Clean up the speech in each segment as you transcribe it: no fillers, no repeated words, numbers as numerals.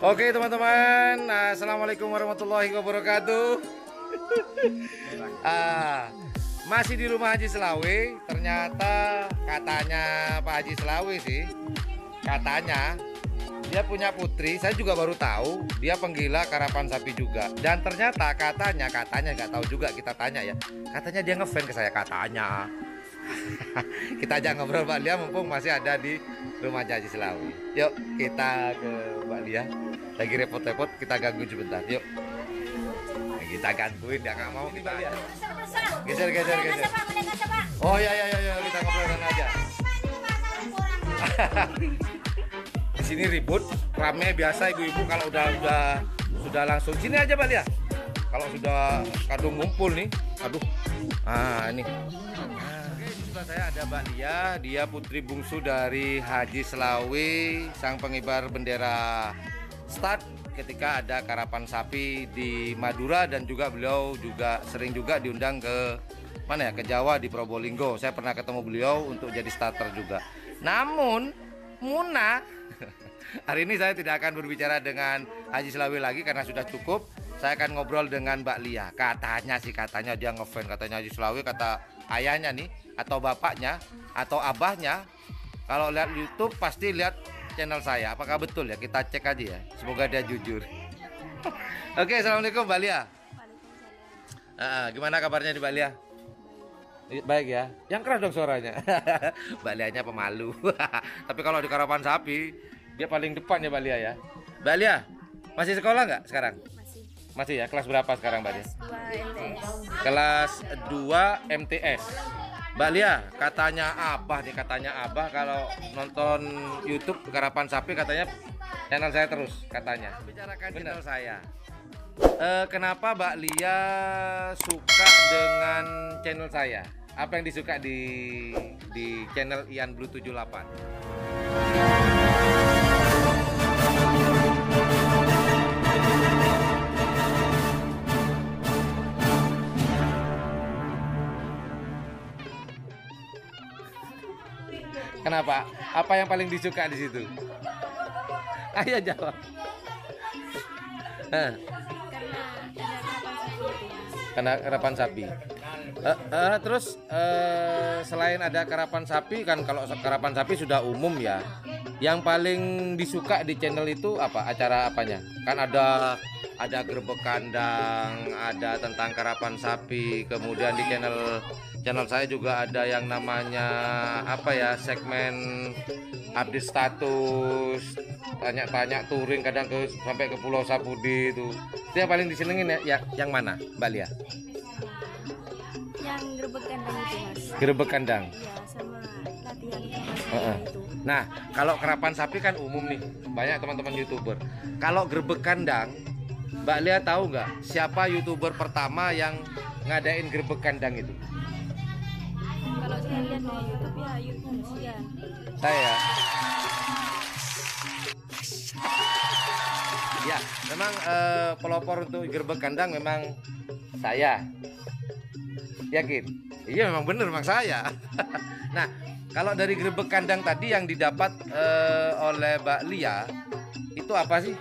Oke teman-teman, assalamualaikum warahmatullahi wabarakatuh. Masih di rumah Haji Selawe. Ternyata katanya Pak Haji Selawe sih, katanya dia punya putri. Saya juga baru tahu dia penggila karapan sapi juga. Dan ternyata katanya nggak tahu juga, kita tanya ya. Katanya dia ngefans ke saya katanya. Kita aja ngobrol Mbak Lia mumpung masih ada di rumah Haji Selawe. Yuk kita ke Mbak Lia. Lagi repot-repot, kita ganggu sebentar. Yuk. Nah, kita gangguin, dia nggak mau kita lihat. Geser. Oh ya, kita ngobrolin aja. Di sini ribut, rame biasa ibu-ibu kalau sudah langsung sini aja Mbak Lia. Kalau sudah kadung ngumpul nih, aduh. Ini. Saya ada Mbak Lia, dia putri bungsu dari Haji Selawe, sang pengibar bendera start ketika ada karapan sapi di Madura, dan juga beliau juga sering juga diundang ke mana ya, ke Jawa di Probolinggo. Saya pernah ketemu beliau untuk jadi starter juga. Namun Muna hari ini saya tidak akan berbicara dengan Haji Selawe lagi karena sudah cukup. Saya akan ngobrol dengan Mbak Lia. Katanya dia ngefans, katanya Haji Selawe, kata ayahnya nih, atau bapaknya, atau abahnya, kalau lihat YouTube pasti lihat channel saya. Apakah betul ya? Kita cek aja ya. Semoga dia jujur. Oke, assalamualaikum Mbak Lia. Gimana kabarnya di Mbak Lia? Baik ya. Yang keras dong suaranya. Mbak Lianya pemalu. Tapi kalau di karapan sapi dia paling depan ya Mbak Lia ya. Mbak Lia masih sekolah nggak sekarang? Masih ya. Kelas berapa sekarang Mbak Lia? Kelas 2 MTS. Mbak Lia, katanya Abah kalau nonton YouTube karapan sapi katanya channel saya terus katanya. Bicarakan channel saya. Kenapa Mbak Lia suka dengan channel saya? Apa yang disuka di channel Ian Blue 78? Kenapa? Apa yang paling disuka di situ? Ayo jawab. Karena karapan sapi. Terus selain ada karapan sapi kan, kalau karapan sapi sudah umum ya. Yang paling disuka di channel itu apa? Acara apanya? Kan ada grebek kandang, ada tentang karapan sapi. Kemudian di channel saya juga ada yang namanya apa ya, segmen update status, tanya-tanya touring, kadang sampai ke Pulau Sapudi itu. Itu yang paling disenengin ya, yang mana Mbak Lia? Yang grebek kandang itu Mas. Grebek kandang. Iya, sama latihan itu. Nah, kalau karapan sapi kan umum nih, banyak teman-teman YouTuber. Kalau grebek kandang, Mbak Lia tahu nggak siapa YouTuber pertama yang ngadain grebek kandang itu? Kalau saya lihat di YouTube ya YouTube Saya. Ya, memang pelopor untuk grebek kandang memang saya. Yakin? Iya, memang bener, memang saya. Nah, kalau dari grebek kandang tadi yang didapat oleh Mbak Lia itu apa sih?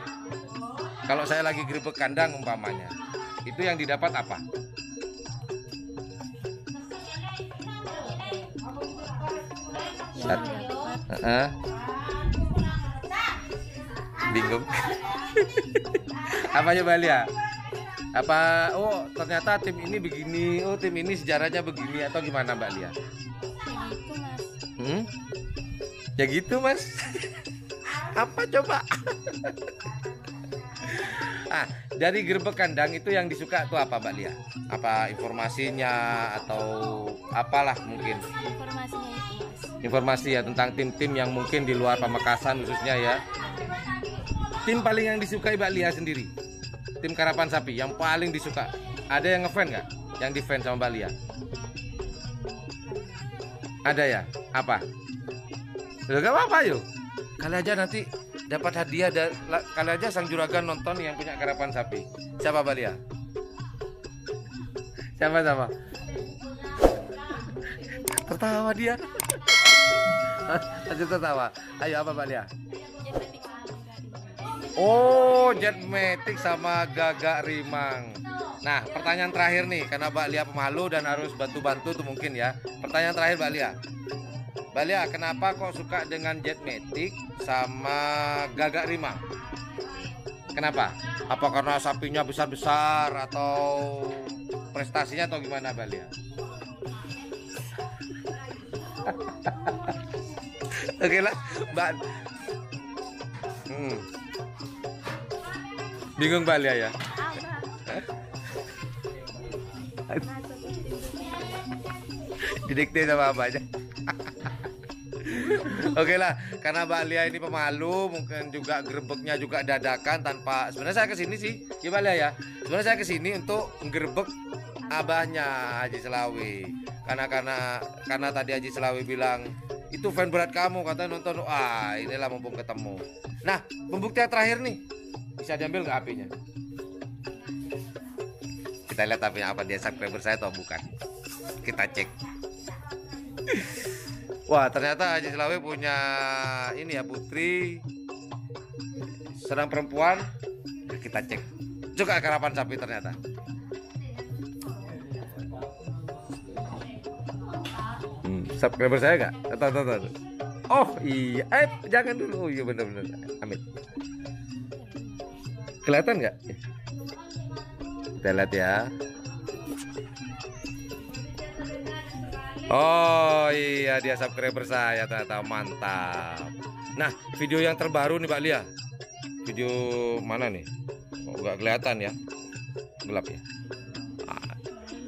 Kalau saya lagi grebek kandang umpamanya, itu yang didapat apa? Bingung. Apa ya Mbak Lia? Apa ternyata tim ini begini, tim ini sejarahnya begini, atau gimana Mbak Lia? Ya gitu Mas. Apa coba? Dari grebek kandang itu yang disuka tuh apa Mbak Lia? Apa informasinya atau apalah mungkin? Informasinya itu Mas. Informasi ya tentang tim-tim yang mungkin di luar Pamekasan khususnya ya. Tim paling yang disukai Mbak Lia sendiri, tim karapan sapi yang paling disuka, ada yang ngefans nggak? Yang di fans sama Mbak Lia? Ada ya? Apa? Gak apa-apa yuk. Kali aja nanti dapat hadiah, kali aja sang juragan nonton yang punya karapan sapi. Siapa Mbak Lia? Siapa? Tertawa dia. Lanjut tertawa. Ayo apa Mbak Lia? Oh, Jet Matic sama Gagak Rimang. Nah, pertanyaan terakhir nih, karena Mbak Lia pemalu dan harus bantu-bantu tuh mungkin ya. Pertanyaan terakhir Mbak Lia. Mbak Lia, kenapa kok suka dengan Jet Matic sama Gagak Rimang? Kenapa? Apa karena sapinya besar-besar atau prestasinya atau gimana Mbak Lia? Oke lah, Mbak. Bingung Mbak Lia ya? Didikte sama abahnya. Oke lah, karena Mbak Lia ini pemalu, mungkin juga gerebeknya juga dadakan tanpa. Sebenarnya saya kesini sih, ya Mbak Lia ya. Sebenarnya saya kesini untuk ngerebek abahnya Haji Selawi. Karena tadi Haji Selawi bilang itu fan berat kamu, katanya nonton. Ah, inilah mumpung ketemu. Nah, pembuktian terakhir nih, bisa diambil nggak apinya? Kita lihat apinya apa, dia subscriber saya atau bukan? Kita cek. Wah, ternyata Haji Selawi punya ini ya, putri sedang perempuan. Kita cek juga karapan sapi ternyata. Subscriber saya nggak? Tonton. Oh iya, jangan dulu. Oh iya benar-benar. Amit. Kelihatan nggak? Kita lihat ya. Oh iya, dia subscriber saya ternyata, mantap. Nah, video yang terbaru nih Mbak Lia. Video mana nih? Oh, nggak kelihatan ya, gelap ya.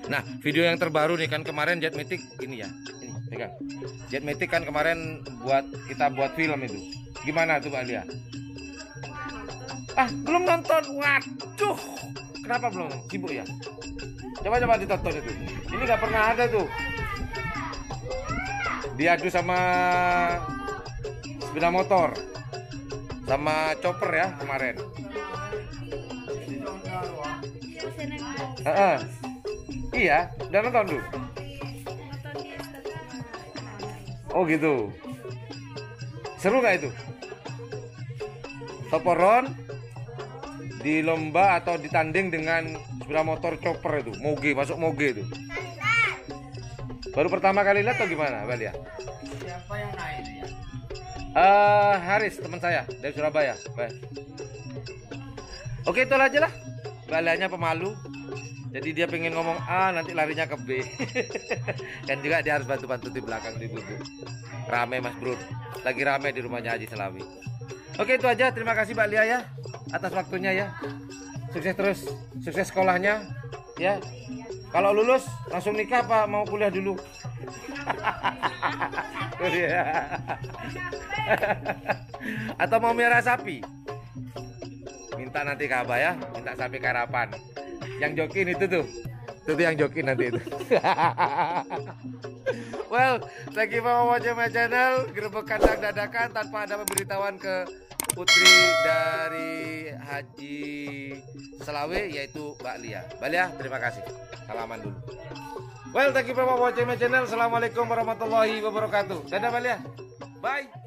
Nah, video yang terbaru nih kan kemarin Jet Matic ini ya. Ini pegang. Jet Matic kan kemarin kita buat film itu. Gimana tuh Mbak Lia? Ah, belum nonton. Waduh. Kenapa belum? Sibuk ya? Coba ditonton itu. Ini nggak pernah ada tuh. Diadu sama sepeda motor sama chopper ya kemarin. Iya, udah nonton dulu. Oh gitu. Seru nggak itu? Toporon di lomba atau ditanding dengan sepeda motor chopper itu, moge, masuk moge itu. Baru pertama kali lihat atau gimana, Mbak Lia? Siapa yang naik ya? Haris, teman saya dari Surabaya. Baik. Oke, itu aja lah. Mbak Lianya pemalu. Jadi dia pengen ngomong A, nanti larinya ke B. Dan juga dia harus bantu-bantu di belakang di ibu. Rame Mas Bro. Lagi rame di rumahnya Haji Selawi. Oke, itu aja. Terima kasih Mbak Lia ya atas waktunya ya. Sukses terus, sukses sekolahnya ya. Kalau lulus langsung nikah apa mau kuliah dulu? Atau mau merah sapi? Minta nanti ke Abah ya, minta sapi karapan. Yang jokin itu tuh yang jokin nanti itu. Well, thank you for watching my channel. Gerebek kandang dadakan tanpa ada pemberitahuan ke putri dari Haji Selawi, yaitu Mbak Lia. Mbak Lia, terima kasih. Salaman dulu. Well, thank you for watching my channel. Assalamualaikum warahmatullahi wabarakatuh. Dadah Mbak Lia. Bye.